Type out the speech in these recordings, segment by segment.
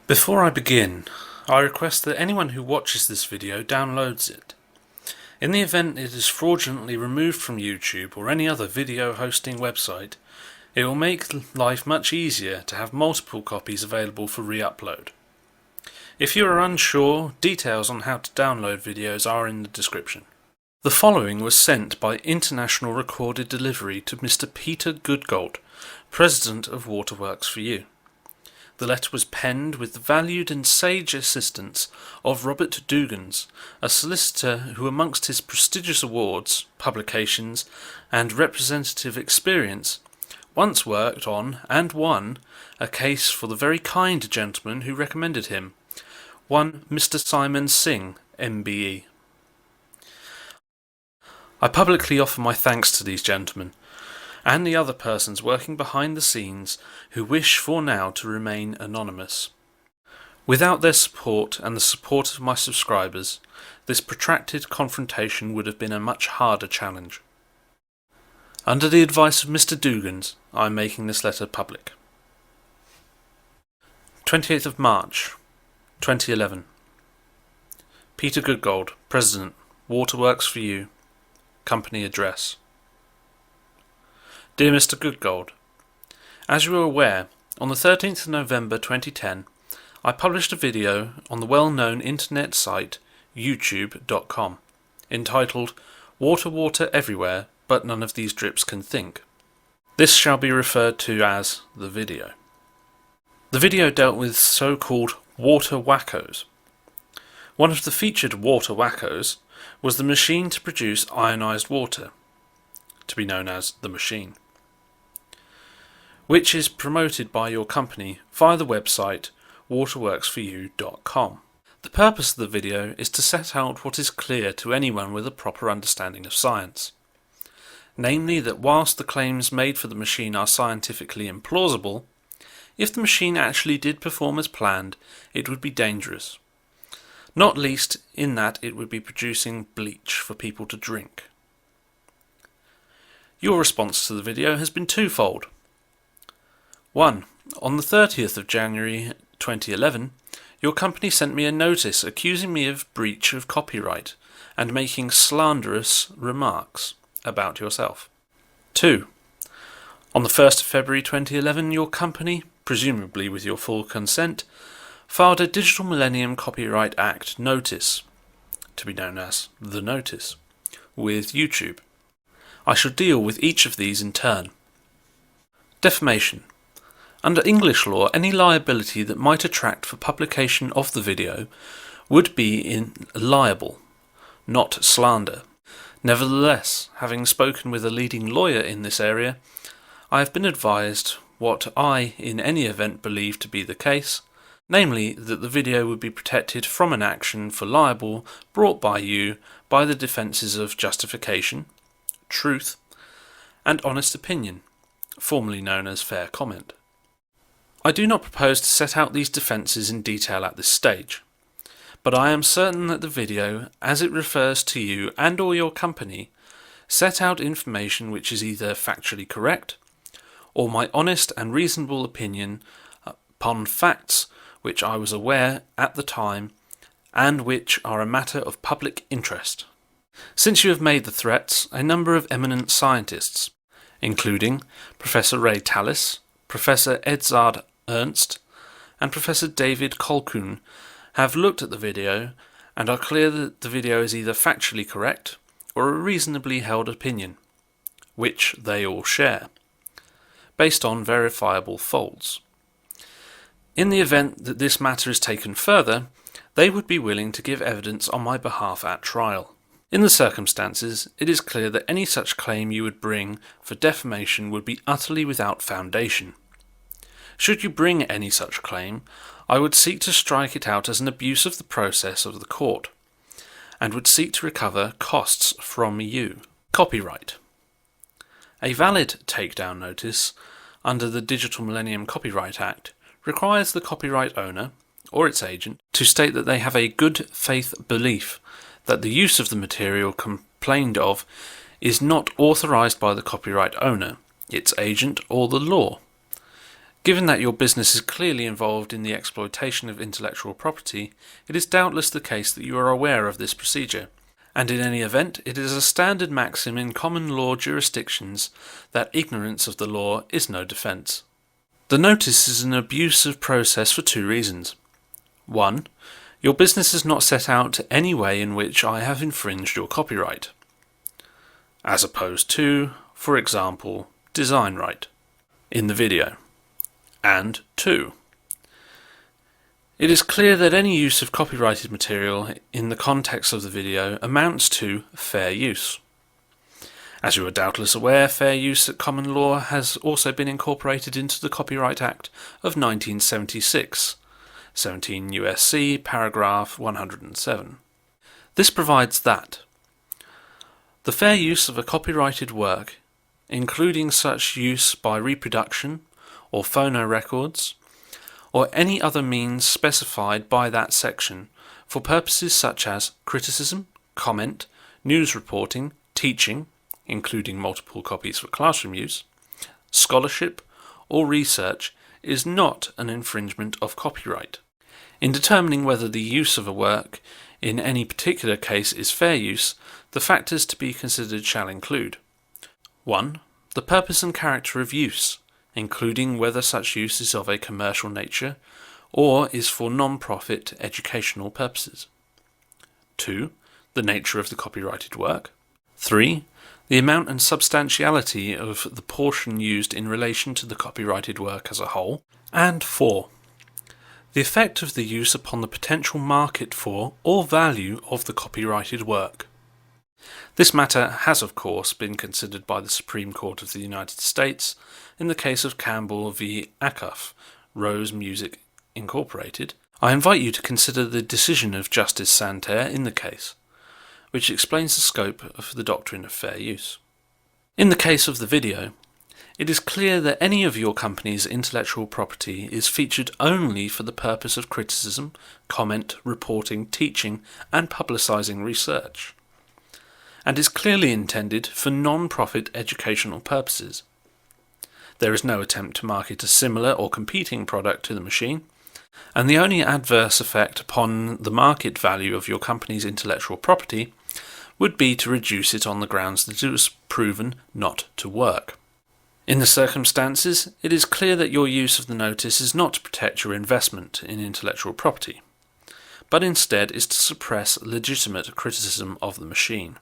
Before I begin, I request that anyone who watches this video downloads it. In the event it is fraudulently removed from YouTube or any other video hosting website, it will make life much easier to have multiple copies available for re-upload. If you are unsure, details on how to download videos are in the description. The following was sent by international recorded delivery to Mr Peter Goodgold, President of Waterworks4u. The letter was penned with the valued and sage assistance of Robert Dougans, a solicitor who amongst his prestigious awards, publications and representative experience once worked on and won a case for the very kind gentleman who recommended him, one Mr Singh MBE. I publicly offer my thanks to these gentlemen and the other persons working behind the scenes who wish for now to remain anonymous. Without their support and the support of my subscribers, this protracted confrontation would have been a much harder challenge. Under the advice of Mr Dougans, I am making this letter public. 28th of March, 2011. Peter Goodgold, President, Waterworks4u, Company Address. Dear Mr Goodgold, as you are aware, on the 13th of November 2010, I published a video on the well-known internet site youtube.com entitled Water Everywhere, but none of these drips can think. This shall be referred to as the video. The video dealt with so-called water wackos. One of the featured water wackos was the machine to produce ionized water, to be known as the machine, which is promoted by your company via the website waterworks4u.com. The purpose of the video is to set out what is clear to anyone with a proper understanding of science, namely that whilst the claims made for the machine are scientifically implausible, if the machine actually did perform as planned, it would be dangerous, not least in that it would be producing bleach for people to drink. Your response to the video has been twofold. 1. On the 30th of January 2011, your company sent me a notice accusing me of breach of copyright and making slanderous remarks about yourself. 2. On the 1st of February 2011, your company, presumably with your full consent, filed a Digital Millennium Copyright Act notice, to be known as the notice, with YouTube. I shall deal with each of these in turn. Defamation. Under English law, any liability that might attract for publication of the video would be liable, not slander. Nevertheless, having spoken with a leading lawyer in this area, I have been advised what I, in any event, believe to be the case, namely that the video would be protected from an action for libel brought by you by the defences of justification, truth, and honest opinion, formerly known as fair comment. I do not propose to set out these defences in detail at this stage, but I am certain that the video, as it refers to you and or your company, set out information which is either factually correct, or my honest and reasonable opinion upon facts which I was aware at the time, and which are a matter of public interest. Since you have made the threats, a number of eminent scientists, including Professor Ray Tallis, Professor Edzard Ernst, and Professor David Colquhoun, have looked at the video and are clear that the video is either factually correct or a reasonably held opinion, which they all share, based on verifiable faults. In the event that this matter is taken further, they would be willing to give evidence on my behalf at trial. In the circumstances, it is clear that any such claim you would bring for defamation would be utterly without foundation. Should you bring any such claim, I would seek to strike it out as an abuse of the process of the court, and would seek to recover costs from you. Copyright. A valid takedown notice under the Digital Millennium Copyright Act requires the copyright owner, or its agent, to state that they have a good faith belief that the use of the material complained of is not authorized by the copyright owner, its agent, or the law. Given that your business is clearly involved in the exploitation of intellectual property, it is doubtless the case that you are aware of this procedure, and in any event it is a standard maxim in common law jurisdictions that ignorance of the law is no defence. The notice is an abuse of process for two reasons. 1. Your business is not set out any way in which I have infringed your copyright, as opposed to, for example, design right in the video. And 2. It is clear that any use of copyrighted material in the context of the video amounts to fair use. As you are doubtless aware, fair use at common law has also been incorporated into the Copyright Act of 1976, 17 U.S.C. paragraph 107. This provides that the fair use of a copyrighted work, including such use by reproduction or phonorecords, or any other means specified by that section for purposes such as criticism, comment, news reporting, teaching, including multiple copies for classroom use, scholarship, or research, is not an infringement of copyright. In determining whether the use of a work in any particular case is fair use, the factors to be considered shall include 1. The purpose and character of use, including whether such use is of a commercial nature or is for non-profit educational purposes. 2. The nature of the copyrighted work. 3. The amount and substantiality of the portion used in relation to the copyrighted work as a whole. And 4. The effect of the use upon the potential market for or value of the copyrighted work. This matter has, of course, been considered by the Supreme Court of the United States in the case of Campbell v. Acuff, Rose Music Incorporated. I invite you to consider the decision of Justice Santerre in the case, which explains the scope of the doctrine of fair use. In the case of the video, it is clear that any of your company's intellectual property is featured only for the purpose of criticism, comment, reporting, teaching, and publicising research, and is clearly intended for non-profit educational purposes. There is no attempt to market a similar or competing product to the machine, and the only adverse effect upon the market value of your company's intellectual property would be to reduce it on the grounds that it was proven not to work. In the circumstances, it is clear that your use of the notice is not to protect your investment in intellectual property, but instead is to suppress legitimate criticism of the machine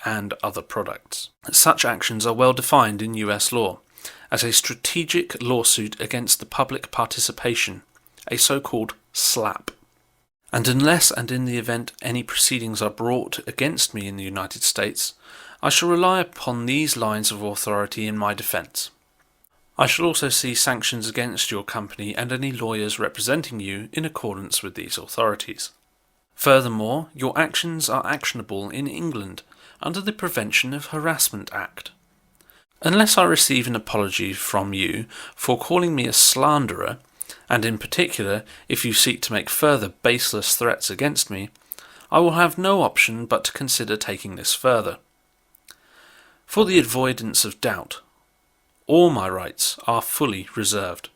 and other products. Such actions are well defined in US law as a strategic lawsuit against the public participation, a so-called SLAP. And unless and in the event any proceedings are brought against me in the United States, I shall rely upon these lines of authority in my defence. I shall also see sanctions against your company and any lawyers representing you in accordance with these authorities. Furthermore, your actions are actionable in England under the Prevention of Harassment Act. Unless I receive an apology from you for calling me a slanderer, and in particular if you seek to make further baseless threats against me, I will have no option but to consider taking this further. For the avoidance of doubt, all my rights are fully reserved.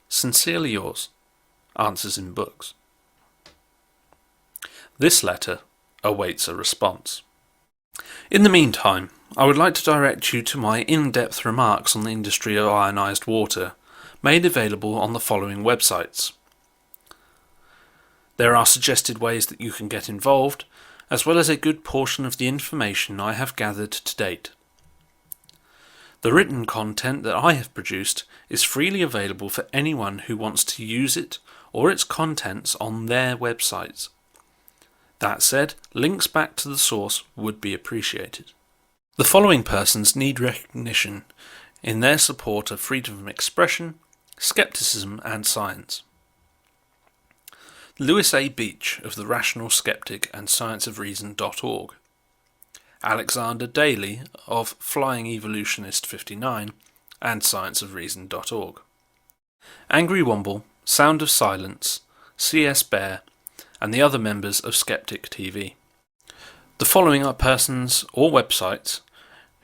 Sincerely yours, AnswersInbooks. This letter awaits a response. In the meantime, I would like to direct you to my in-depth remarks on the industry of ionized water, made available on the following websites. There are suggested ways that you can get involved, as well as a good portion of the information I have gathered to date. The written content that I have produced is freely available for anyone who wants to use it or its contents on their websites. That said, links back to the source would be appreciated. The following persons need recognition in their support of freedom of expression, skepticism and science. Louis A. Beach of the Rational Skeptic and ScienceOfReason.org, Alexander Daly of Flying Evolutionist 59 and ScienceOfReason.org, Angry Womble, Sound of Silence, C.S. Bear, and the other members of skepticTV. The following are persons or websites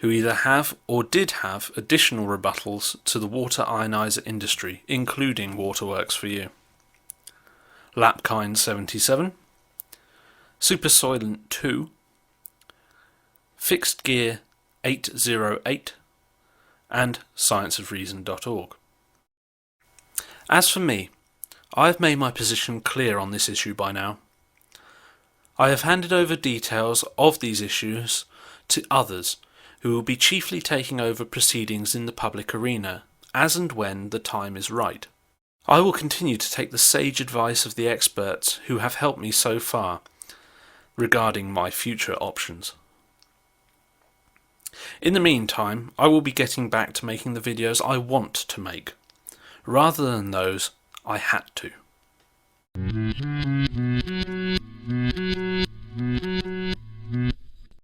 who either have or did have additional rebuttals to the water ionizer industry, including Waterworks4u. Lapkind77, Supersoylent 2, Fixed Gear 808, and scienceofreason.org. As for me, I have made my position clear on this issue by now. I have handed over details of these issues to others who will be chiefly taking over proceedings in the public arena, as and when the time is right. I will continue to take the sage advice of the experts who have helped me so far regarding my future options. In the meantime, I will be getting back to making the videos I want to make, rather than those I had to.